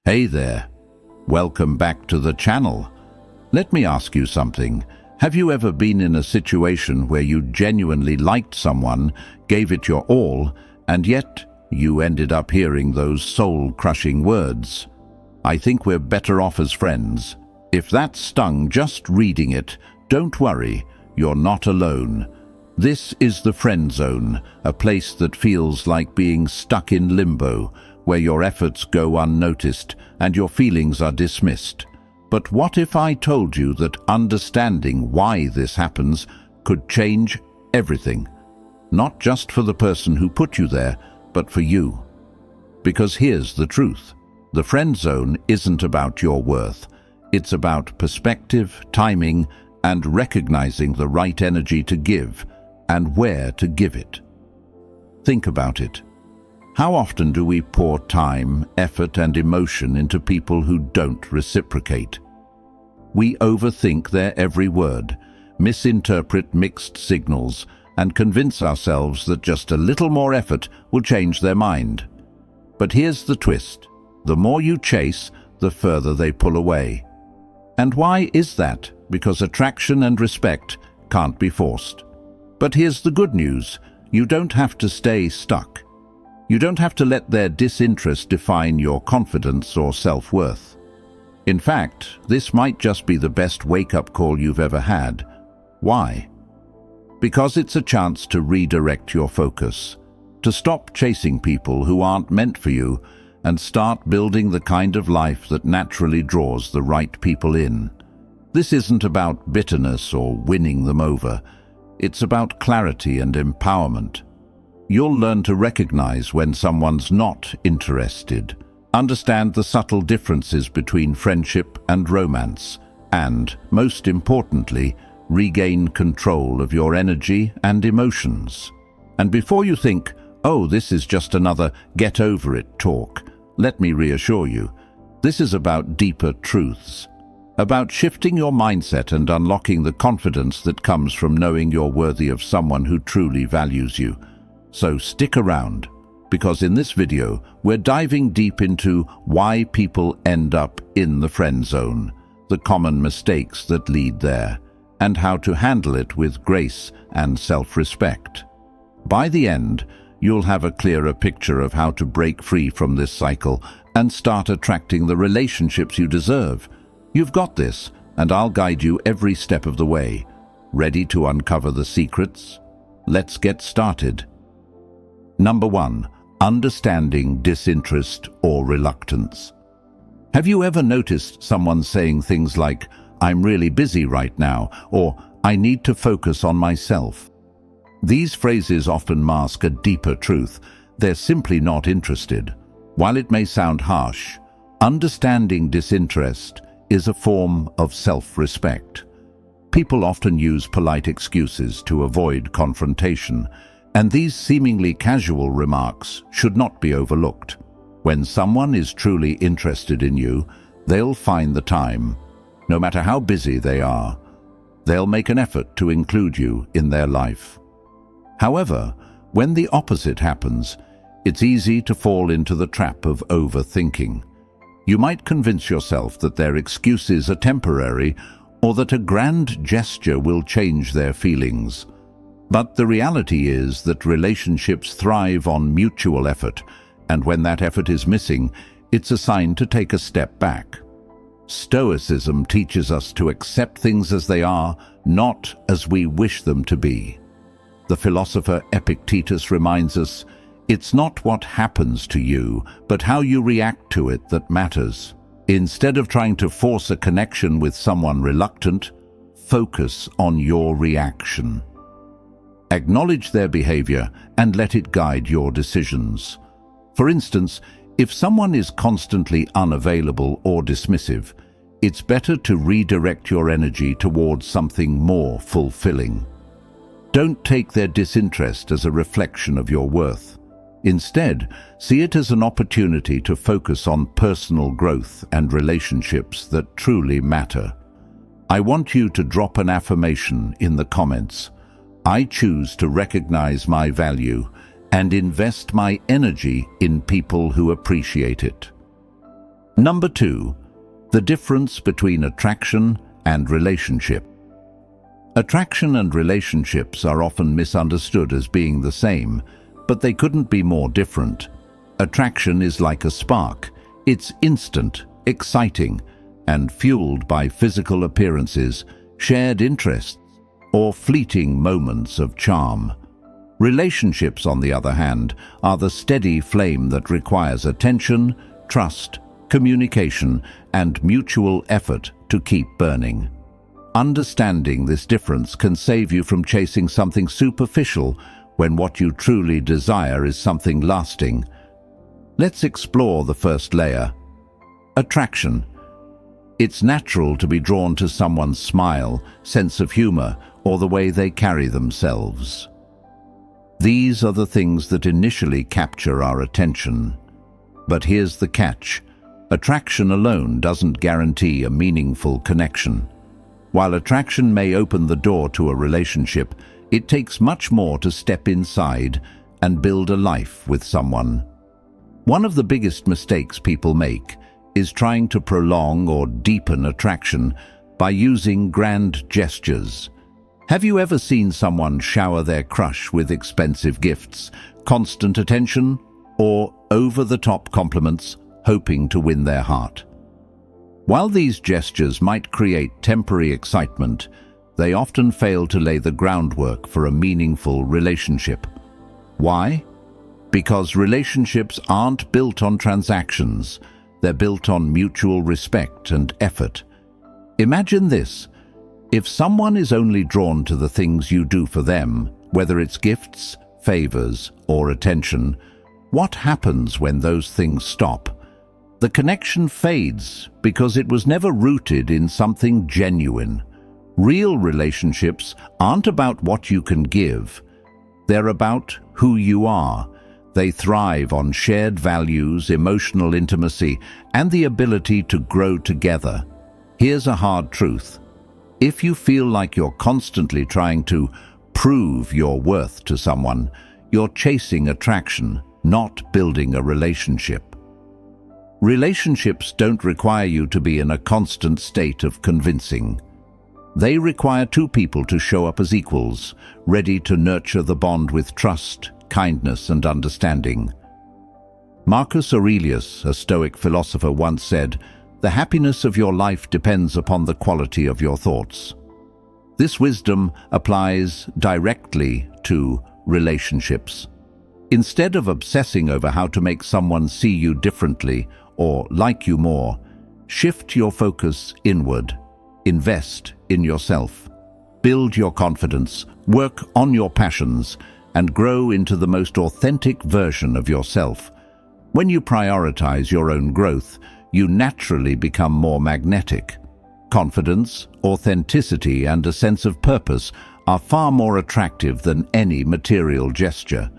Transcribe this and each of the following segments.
Hey there, welcome back to the channel. Let me ask you something. Have you ever been in a situation where you genuinely liked someone, gave it your all, and yet you ended up hearing those soul-crushing words? I think we're better off as friends. If that stung just reading it, don't worry, you're not alone. This is the friend zone, a place that feels like being stuck in limbo, where your efforts go unnoticed and your feelings are dismissed. But what if I told you that understanding why this happens could change everything? Not just for the person who put you there, but for you. Because here's the truth. The friend zone isn't about your worth. It's about perspective, timing, and recognizing the right energy to give and where to give it. Think about it. How often do we pour time, effort, and emotion into people who don't reciprocate? We overthink their every word, misinterpret mixed signals, and convince ourselves that just a little more effort will change their mind. But here's the twist. The more you chase, the further they pull away. And why is that? Because attraction and respect can't be forced. But here's the good news. You don't have to stay stuck. You don't have to let their disinterest define your confidence or self-worth. In fact, this might just be the best wake-up call you've ever had. Why? Because it's a chance to redirect your focus, to stop chasing people who aren't meant for you and start building the kind of life that naturally draws the right people in. This isn't about bitterness or winning them over. It's about clarity and empowerment. You'll learn to recognize when someone's not interested, understand the subtle differences between friendship and romance, and, most importantly, regain control of your energy and emotions. And before you think, oh, this is just another get over it talk, let me reassure you, this is about deeper truths, about shifting your mindset and unlocking the confidence that comes from knowing you're worthy of someone who truly values you. So stick around, because in this video, we're diving deep into why people end up in the friend zone, the common mistakes that lead there, and how to handle it with grace and self-respect. By the end, you'll have a clearer picture of how to break free from this cycle and start attracting the relationships you deserve. You've got this, and I'll guide you every step of the way. Ready to uncover the secrets? Let's get started. Number 1. Understanding disinterest or reluctance. Have you ever noticed someone saying things like, "I'm really busy right now," or "I need to focus on myself"? These phrases often mask a deeper truth. They're simply not interested. While it may sound harsh, understanding disinterest is a form of self-respect. People often use polite excuses to avoid confrontation, and these seemingly casual remarks should not be overlooked. When someone is truly interested in you, they'll find the time. No matter how busy they are, they'll make an effort to include you in their life. However, when the opposite happens, it's easy to fall into the trap of overthinking. You might convince yourself that their excuses are temporary or that a grand gesture will change their feelings. But the reality is that relationships thrive on mutual effort, and when that effort is missing, it's a sign to take a step back. Stoicism teaches us to accept things as they are, not as we wish them to be. The philosopher Epictetus reminds us, it's not what happens to you, but how you react to it that matters. Instead of trying to force a connection with someone reluctant, focus on your reaction. Acknowledge their behavior and let it guide your decisions. For instance, if someone is constantly unavailable or dismissive, it's better to redirect your energy towards something more fulfilling. Don't take their disinterest as a reflection of your worth. Instead, see it as an opportunity to focus on personal growth and relationships that truly matter. I want you to drop an affirmation in the comments. I choose to recognize my value and invest my energy in people who appreciate it. Number 2. The difference between attraction and relationship. Attraction and relationships are often misunderstood as being the same, but they couldn't be more different. Attraction is like a spark. It's instant, exciting, and fueled by physical appearances, shared interests, or fleeting moments of charm. Relationships, on the other hand, are the steady flame that requires attention, trust, communication, and mutual effort to keep burning. Understanding this difference can save you from chasing something superficial when what you truly desire is something lasting. Let's explore the first layer. Attraction. It's natural to be drawn to someone's smile, sense of humor, or the way they carry themselves. These are the things that initially capture our attention. But here's the catch. Attraction alone doesn't guarantee a meaningful connection. While attraction may open the door to a relationship, it takes much more to step inside and build a life with someone. One of the biggest mistakes people make is trying to prolong or deepen attraction by using grand gestures. Have you ever seen someone shower their crush with expensive gifts, constant attention, or over-the-top compliments, hoping to win their heart? While these gestures might create temporary excitement, they often fail to lay the groundwork for a meaningful relationship. Why? Because relationships aren't built on transactions, they're built on mutual respect and effort. Imagine this. If someone is only drawn to the things you do for them, whether it's gifts, favors, or attention, what happens when those things stop? The connection fades because it was never rooted in something genuine. Real relationships aren't about what you can give. They're about who you are. They thrive on shared values, emotional intimacy, and the ability to grow together. Here's a hard truth. If you feel like you're constantly trying to prove your worth to someone, you're chasing attraction, not building a relationship. Relationships don't require you to be in a constant state of convincing. They require two people to show up as equals, ready to nurture the bond with trust, kindness, and understanding. Marcus Aurelius, a Stoic philosopher, once said, "The happiness of your life depends upon the quality of your thoughts." This wisdom applies directly to relationships. Instead of obsessing over how to make someone see you differently or like you more, shift your focus inward. Invest in yourself. Build your confidence, work on your passions, and grow into the most authentic version of yourself. When you prioritize your own growth, you naturally become more magnetic. Confidence, authenticity, and a sense of purpose are far more attractive than any material gesture.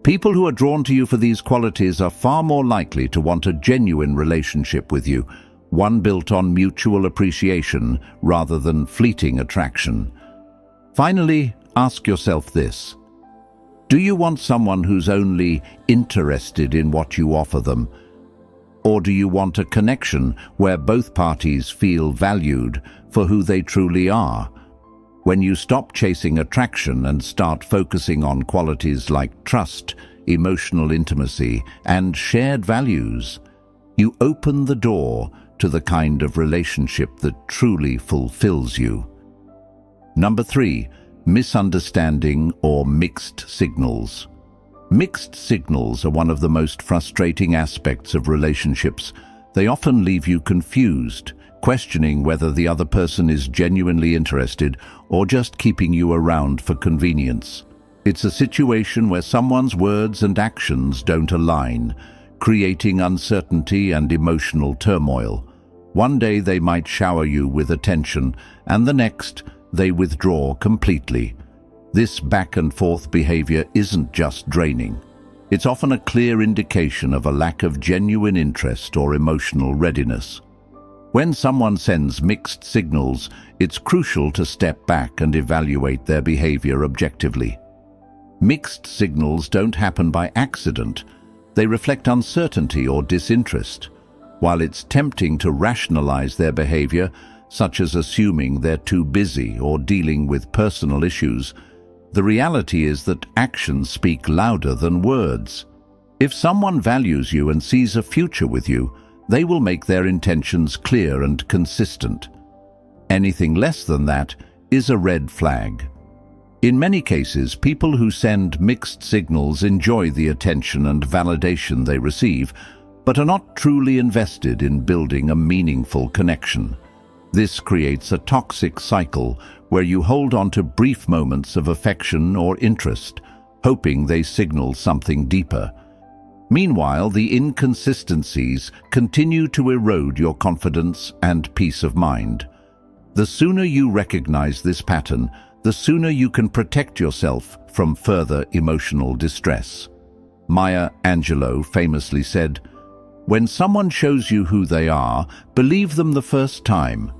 People who are drawn to you for these qualities are far more likely to want a genuine relationship with you, one built on mutual appreciation rather than fleeting attraction. Finally, ask yourself this. Do you want someone who's only interested in what you offer them? Or do you want a connection where both parties feel valued for who they truly are? When you stop chasing attraction and start focusing on qualities like trust, emotional intimacy, and shared values, you open the door to the kind of relationship that truly fulfills you. Number 3, misunderstanding or mixed signals. Mixed signals are one of the most frustrating aspects of relationships. They often leave you confused, questioning whether the other person is genuinely interested or just keeping you around for convenience. It's a situation where someone's words and actions don't align, creating uncertainty and emotional turmoil. One day they might shower you with attention, and the next they withdraw completely. This back-and-forth behavior isn't just draining. It's often a clear indication of a lack of genuine interest or emotional readiness. When someone sends mixed signals, it's crucial to step back and evaluate their behavior objectively. Mixed signals don't happen by accident. They reflect uncertainty or disinterest. While it's tempting to rationalize their behavior, such as assuming they're too busy or dealing with personal issues, the reality is that actions speak louder than words. If someone values you and sees a future with you, they will make their intentions clear and consistent. Anything less than that is a red flag. In many cases, people who send mixed signals enjoy the attention and validation they receive, but are not truly invested in building a meaningful connection. This creates a toxic cycle where you hold on to brief moments of affection or interest, hoping they signal something deeper. Meanwhile, the inconsistencies continue to erode your confidence and peace of mind. The sooner you recognize this pattern, the sooner you can protect yourself from further emotional distress. Maya Angelou famously said, "When someone shows you who they are, believe them the first time."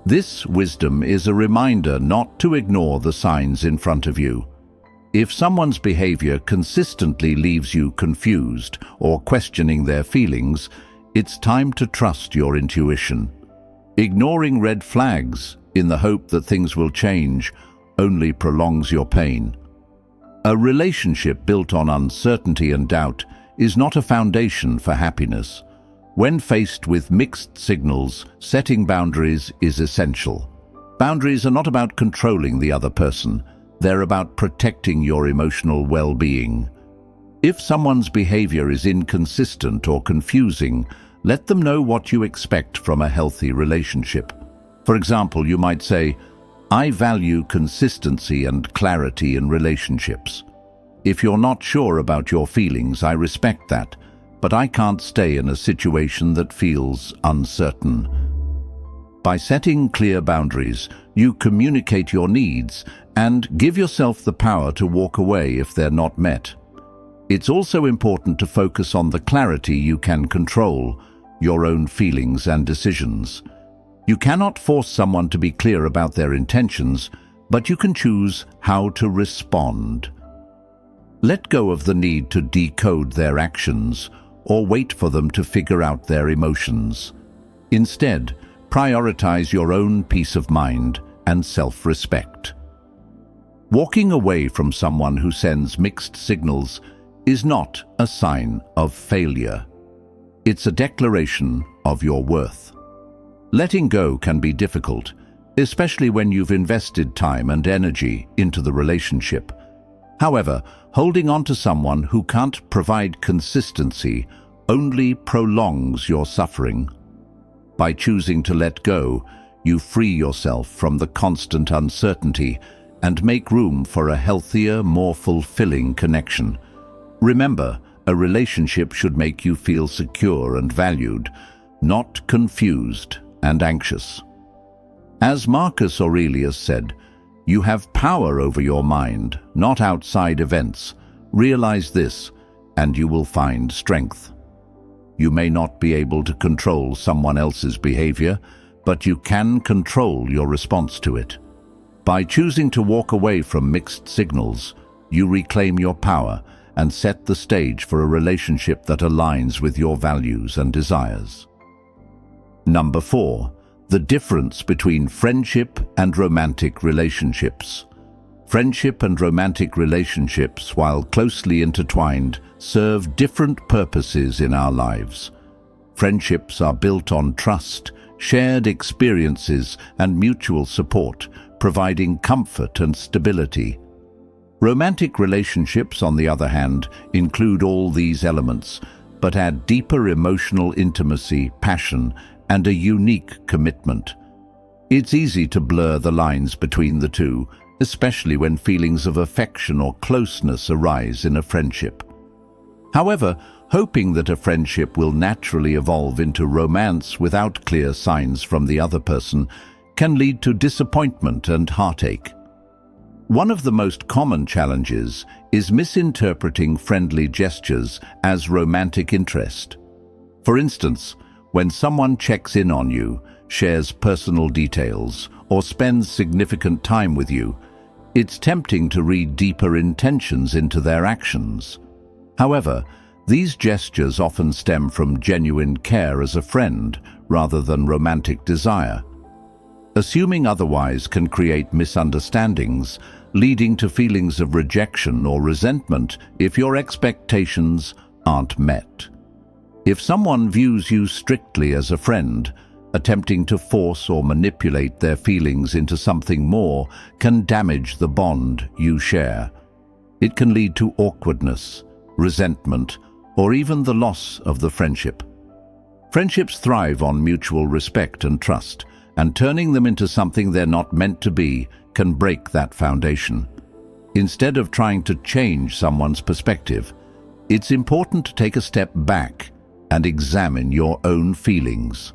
This wisdom is a reminder not to ignore the signs in front of you. If someone's behavior consistently leaves you confused or questioning their feelings, it's time to trust your intuition. Ignoring red flags in the hope that things will change only prolongs your pain. A relationship built on uncertainty and doubt is not a foundation for happiness. When faced with mixed signals, setting boundaries is essential. Boundaries are not about controlling the other person. They're about protecting your emotional well-being. If someone's behavior is inconsistent or confusing, let them know what you expect from a healthy relationship. For example, you might say, "I value consistency and clarity in relationships. If you're not sure about your feelings, I respect that, but I can't stay in a situation that feels uncertain." By setting clear boundaries, you communicate your needs and give yourself the power to walk away if they're not met. It's also important to focus on the clarity you can control, your own feelings and decisions. You cannot force someone to be clear about their intentions, but you can choose how to respond. Let go of the need to decode their actions or wait for them to figure out their emotions. Instead, prioritize your own peace of mind and self-respect. Walking away from someone who sends mixed signals is not a sign of failure. It's a declaration of your worth. Letting go can be difficult, especially when you've invested time and energy into the relationship. However, holding on to someone who can't provide consistency only prolongs your suffering. By choosing to let go, you free yourself from the constant uncertainty and make room for a healthier, more fulfilling connection. Remember, a relationship should make you feel secure and valued, not confused and anxious. As Marcus Aurelius said, "You have power over your mind, not outside events. Realize this, and you will find strength." You may not be able to control someone else's behavior, but you can control your response to it. By choosing to walk away from mixed signals, you reclaim your power and set the stage for a relationship that aligns with your values and desires. Number 4. The difference between friendship and romantic relationships. Friendship and romantic relationships, while closely intertwined, serve different purposes in our lives. Friendships are built on trust, shared experiences, and mutual support, providing comfort and stability. Romantic relationships, on the other hand, include all these elements, but add deeper emotional intimacy, passion, and a unique commitment. It's easy to blur the lines between the two, especially when feelings of affection or closeness arise in a friendship. However, hoping that a friendship will naturally evolve into romance without clear signs from the other person can lead to disappointment and heartache. One of the most common challenges is misinterpreting friendly gestures as romantic interest. For instance, when someone checks in on you, shares personal details, or spends significant time with you, it's tempting to read deeper intentions into their actions. However, These gestures often stem from genuine care as a friend rather than romantic desire. Assuming otherwise can create misunderstandings, leading to feelings of rejection or resentment if your expectations aren't met. If someone views you strictly as a friend, attempting to force or manipulate their feelings into something more can damage the bond you share. It can lead to awkwardness, resentment, or even the loss of the friendship. Friendships thrive on mutual respect and trust, and turning them into something they're not meant to be can break that foundation. Instead of trying to change someone's perspective, it's important to take a step back and examine your own feelings.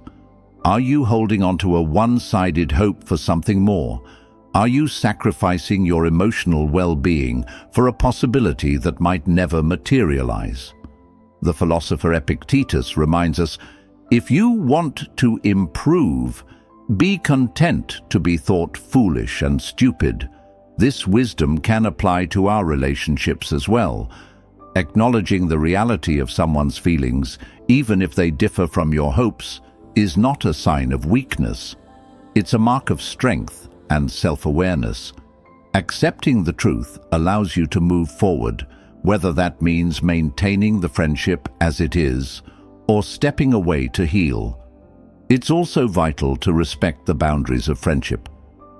Are you holding on to a one-sided hope for something more? Are you sacrificing your emotional well-being for a possibility that might never materialize? The philosopher Epictetus reminds us, if you want to improve, be content to be thought foolish and stupid. This wisdom can apply to our relationships as well. Acknowledging the reality of someone's feelings, even if they differ from your hopes, is not a sign of weakness. It's a mark of strength and self-awareness. Accepting the truth allows you to move forward, whether that means maintaining the friendship as it is or stepping away to heal. It's also vital to respect the boundaries of friendship.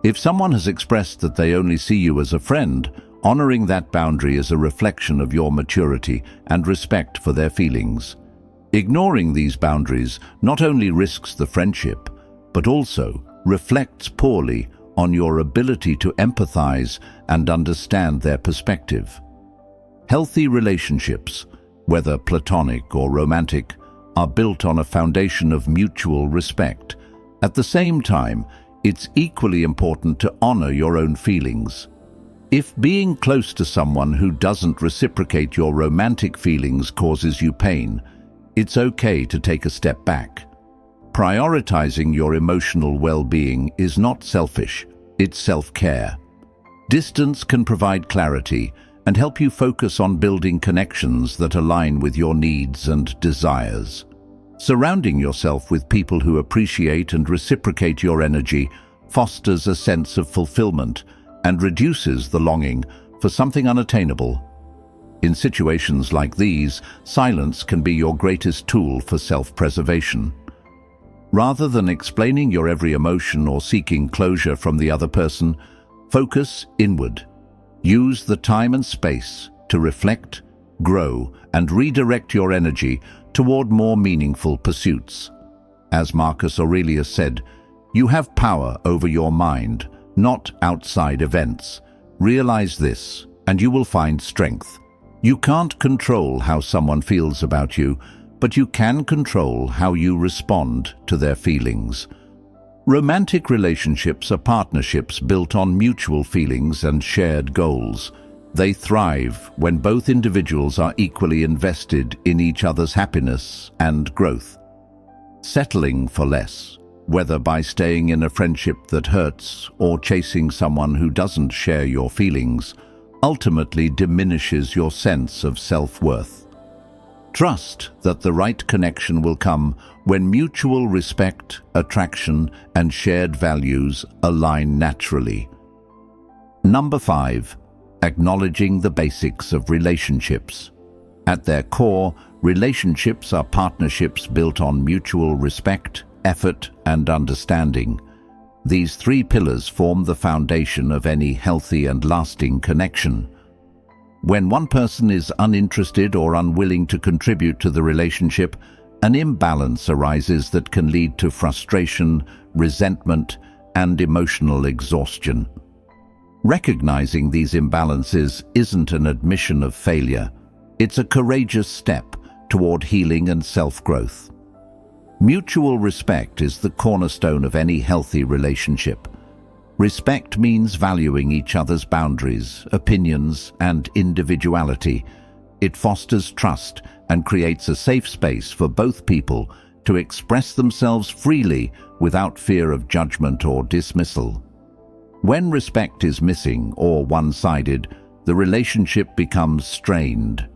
If someone has expressed that they only see you as a friend, honoring that boundary is a reflection of your maturity and respect for their feelings. Ignoring these boundaries not only risks the friendship, but also reflects poorly on your ability to empathize and understand their perspective. Healthy relationships, whether platonic or romantic, are built on a foundation of mutual respect. At the same time, it's equally important to honor your own feelings. If being close to someone who doesn't reciprocate your romantic feelings causes you pain, it's okay to take a step back. Prioritizing your emotional well-being is not selfish, it's self-care. Distance can provide clarity and help you focus on building connections that align with your needs and desires. Surrounding yourself with people who appreciate and reciprocate your energy fosters a sense of fulfillment and reduces the longing for something unattainable. In situations like these, silence can be your greatest tool for self-preservation. Rather than explaining your every emotion or seeking closure from the other person, focus inward. Use the time and space to reflect, grow, and redirect your energy toward more meaningful pursuits. As Marcus Aurelius said, you have power over your mind, not outside events. Realize this, and you will find strength. You can't control how someone feels about you, but you can control how you respond to their feelings. Romantic relationships are partnerships built on mutual feelings and shared goals. They thrive when both individuals are equally invested in each other's happiness and growth. Settling for less, whether by staying in a friendship that hurts or chasing someone who doesn't share your feelings, ultimately diminishes your sense of self-worth. Trust that the right connection will come when mutual respect, attraction, and shared values align naturally. Number 5. Acknowledging the basics of relationships. At their core, relationships are partnerships built on mutual respect, effort, and understanding. These three pillars form the foundation of any healthy and lasting connection. When one person is uninterested or unwilling to contribute to the relationship, an imbalance arises that can lead to frustration, resentment, and emotional exhaustion. Recognizing these imbalances isn't an admission of failure. It's a courageous step toward healing and self-growth. Mutual respect is the cornerstone of any healthy relationship. Respect means valuing each other's boundaries, opinions, and individuality. It fosters trust and creates a safe space for both people to express themselves freely without fear of judgment or dismissal. When respect is missing or one-sided, the relationship becomes strained.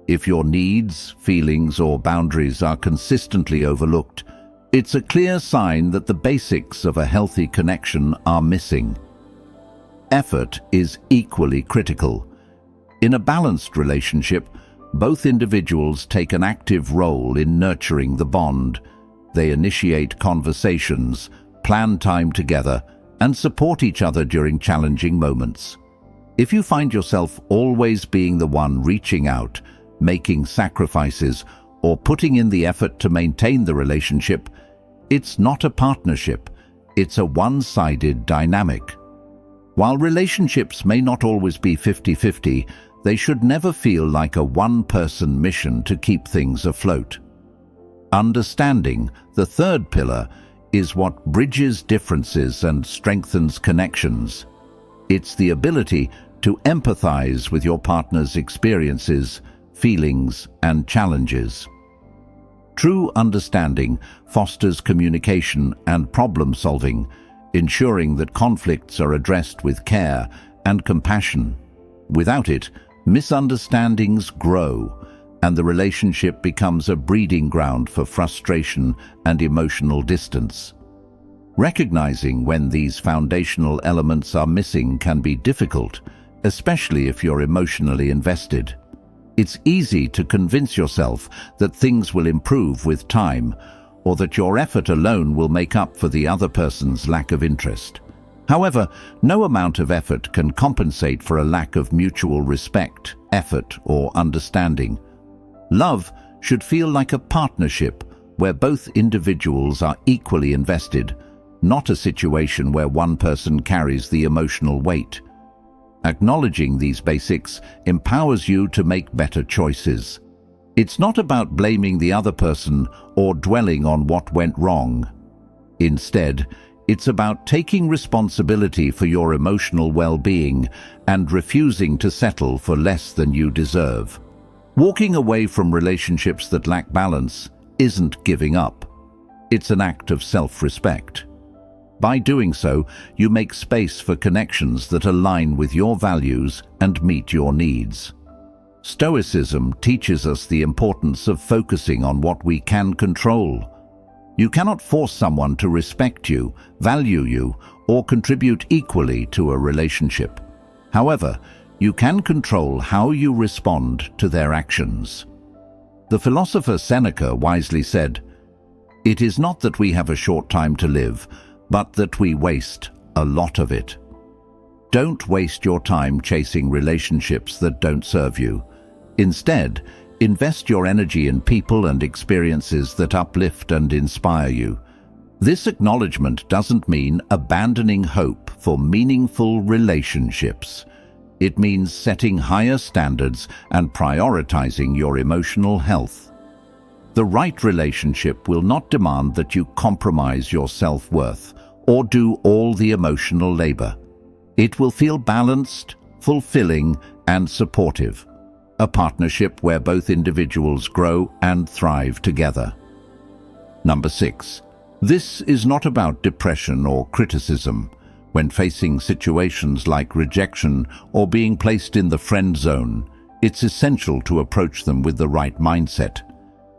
If your needs, feelings, or boundaries are consistently overlooked, it's a clear sign that the basics of a healthy connection are missing. Effort is equally critical. In a balanced relationship, both individuals take an active role in nurturing the bond. They initiate conversations, plan time together, and support each other during challenging moments. If you find yourself always being the one reaching out, making sacrifices, or putting in the effort to maintain the relationship, it's not a partnership, it's a one-sided dynamic. While relationships may not always be 50-50, they should never feel like a one-person mission to keep things afloat. Understanding, the third pillar, is what bridges differences and strengthens connections. It's the ability to empathize with your partner's experiences, feelings, and challenges. True understanding fosters communication and problem-solving, ensuring that conflicts are addressed with care and compassion. Without it, misunderstandings grow, and the relationship becomes a breeding ground for frustration and emotional distance. Recognizing when these foundational elements are missing can be difficult, especially if you're emotionally invested. It's easy to convince yourself that things will improve with time, or that your effort alone will make up for the other person's lack of interest. However, no amount of effort can compensate for a lack of mutual respect, effort, or understanding. Love should feel like a partnership where both individuals are equally invested, not a situation where one person carries the emotional weight. Acknowledging these basics empowers you to make better choices. It's not about blaming the other person or dwelling on what went wrong. Instead, it's about taking responsibility for your emotional well-being and refusing to settle for less than you deserve. Walking away from relationships that lack balance isn't giving up. It's an act of self-respect. By doing so, you make space for connections that align with your values and meet your needs. Stoicism teaches us the importance of focusing on what we can control. You cannot force someone to respect you, value you, or contribute equally to a relationship. However, you can control how you respond to their actions. The philosopher Seneca wisely said, "It is not that we have a short time to live, but that we waste a lot of it." Don't waste your time chasing relationships that don't serve you. Instead, invest your energy in people and experiences that uplift and inspire you. This acknowledgement doesn't mean abandoning hope for meaningful relationships. It means setting higher standards and prioritizing your emotional health. The right relationship will not demand that you compromise your self-worth or do all the emotional labor. It will feel balanced, fulfilling, and supportive. A partnership where both individuals grow and thrive together. Number 6. This is not about depression or criticism. When facing situations like rejection or being placed in the friend zone, it's essential to approach them with the right mindset.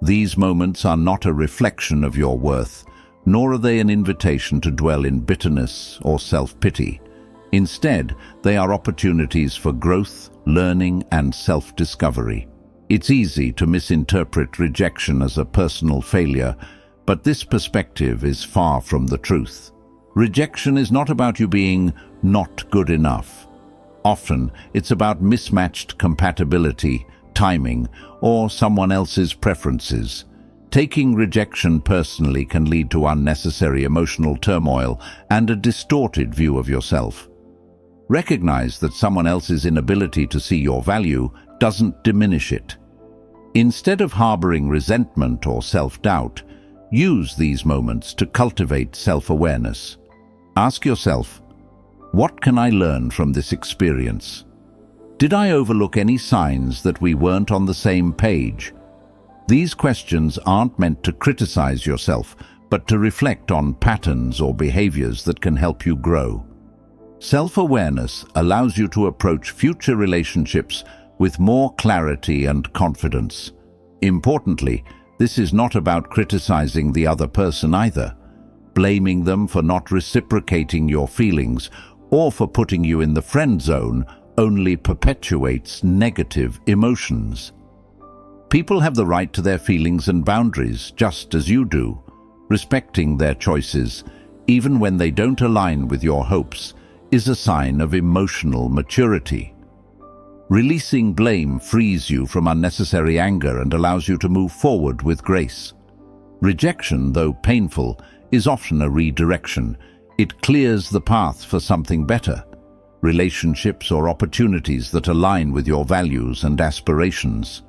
These moments are not a reflection of your worth, nor are they an invitation to dwell in bitterness or self-pity. Instead, they are opportunities for growth, learning, and self-discovery. It's easy to misinterpret rejection as a personal failure, but this perspective is far from the truth. Rejection is not about you being not good enough. Often, it's about mismatched compatibility, timing, or someone else's preferences. Taking rejection personally can lead to unnecessary emotional turmoil and a distorted view of yourself. Recognize that someone else's inability to see your value doesn't diminish it. Instead of harboring resentment or self-doubt, use these moments to cultivate self-awareness. Ask yourself, what can I learn from this experience? Did I overlook any signs that we weren't on the same page? These questions aren't meant to criticize yourself, but to reflect on patterns or behaviors that can help you grow. Self-awareness allows you to approach future relationships with more clarity and confidence. Importantly, this is not about criticizing the other person either. Blaming them for not reciprocating your feelings or for putting you in the friend zone only perpetuates negative emotions. People have the right to their feelings and boundaries, just as you do. Respecting their choices, even when they don't align with your hopes, is a sign of emotional maturity. Releasing blame frees you from unnecessary anger and allows you to move forward with grace. Rejection, though painful, is often a redirection. It clears the path for something better, relationships or opportunities that align with your values and aspirations.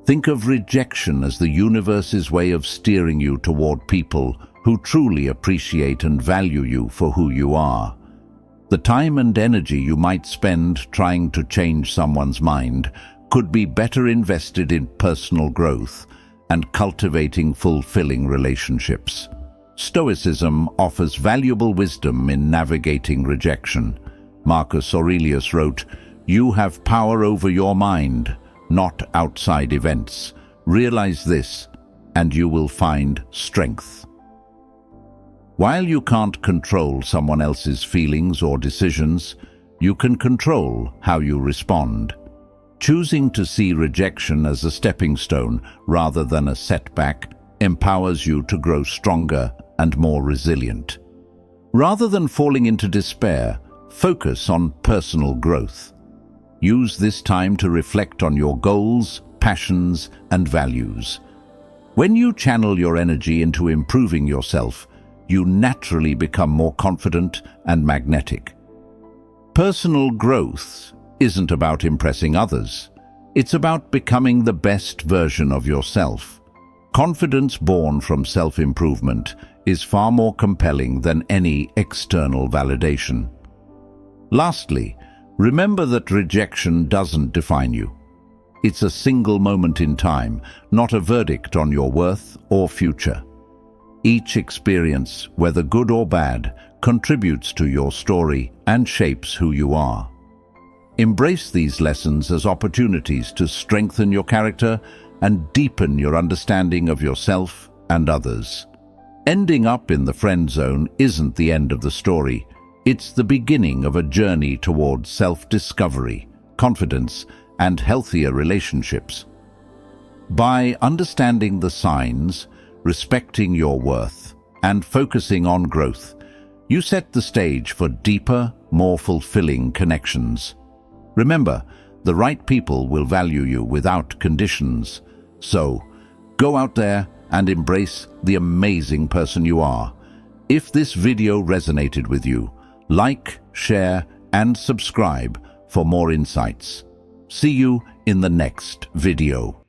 Think of rejection as the universe's way of steering you toward people who truly appreciate and value you for who you are. The time and energy you might spend trying to change someone's mind could be better invested in personal growth and cultivating fulfilling relationships. Stoicism offers valuable wisdom in navigating rejection. Marcus Aurelius wrote, "You have power over your mind, not outside events. Realize this, and you will find strength." While you can't control someone else's feelings or decisions, you can control how you respond. Choosing to see rejection as a stepping stone rather than a setback empowers you to grow stronger and more resilient. Rather than falling into despair, focus on personal growth. Use this time to reflect on your goals, passions, and values. When you channel your energy into improving yourself, you naturally become more confident and magnetic. Personal growth isn't about impressing others. It's about becoming the best version of yourself. Confidence born from self-improvement is far more compelling than any external validation. Lastly, remember that rejection doesn't define you. It's a single moment in time, not a verdict on your worth or future. Each experience, whether good or bad, contributes to your story and shapes who you are. Embrace these lessons as opportunities to strengthen your character and deepen your understanding of yourself and others. Ending up in the friend zone isn't the end of the story. It's the beginning of a journey towards self-discovery, confidence, and healthier relationships. By understanding the signs, respecting your worth, and focusing on growth, you set the stage for deeper, more fulfilling connections. Remember, the right people will value you without conditions. So, go out there and embrace the amazing person you are. If this video resonated with you, like, share, and subscribe for more insights. See you in the next video.